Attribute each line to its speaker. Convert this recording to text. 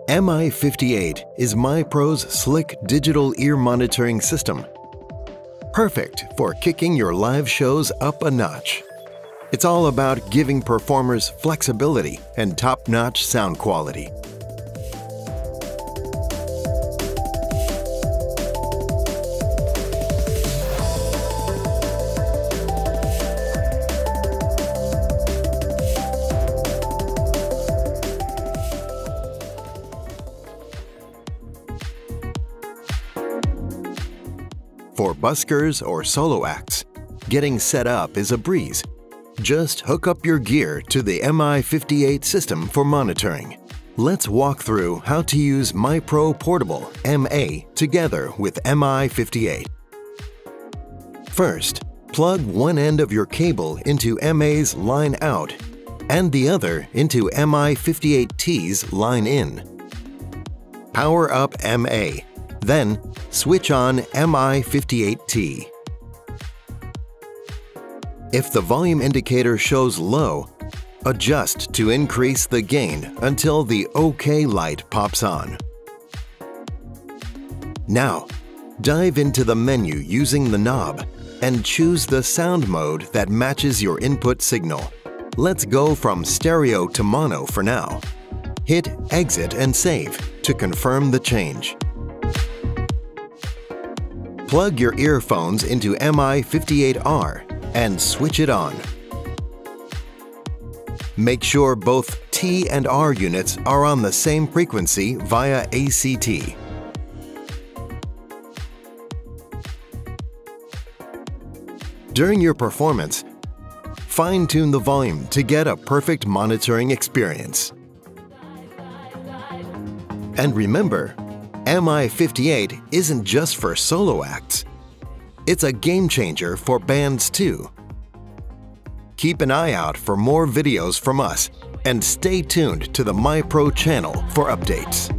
Speaker 1: MI-58 is MIPRO's slick digital ear monitoring system. Perfect for kicking your live shows up a notch. It's all about giving performers flexibility and top-notch sound quality. For buskers or solo acts, getting set up is a breeze. Just hook up your gear to the MI-58 system for monitoring. Let's walk through how to use MIPRO Portable MA together with MI-58. First, plug one end of your cable into MA's line out and the other into MI-58T's line in. Power up MA. Then, switch on MI-58T. If the volume indicator shows low, adjust to increase the gain until the OK light pops on. Now, dive into the menu using the knob and choose the sound mode that matches your input signal. Let's go from stereo to mono for now. Hit Exit and Save to confirm the change. Plug your earphones into MI-58R and switch it on. Make sure both T and R units are on the same frequency via ACT. During your performance, fine-tune the volume to get a perfect monitoring experience. And remember, MI-58 isn't just for solo acts. It's a game changer for bands too. Keep an eye out for more videos from us and stay tuned to the MIPRO channel for updates.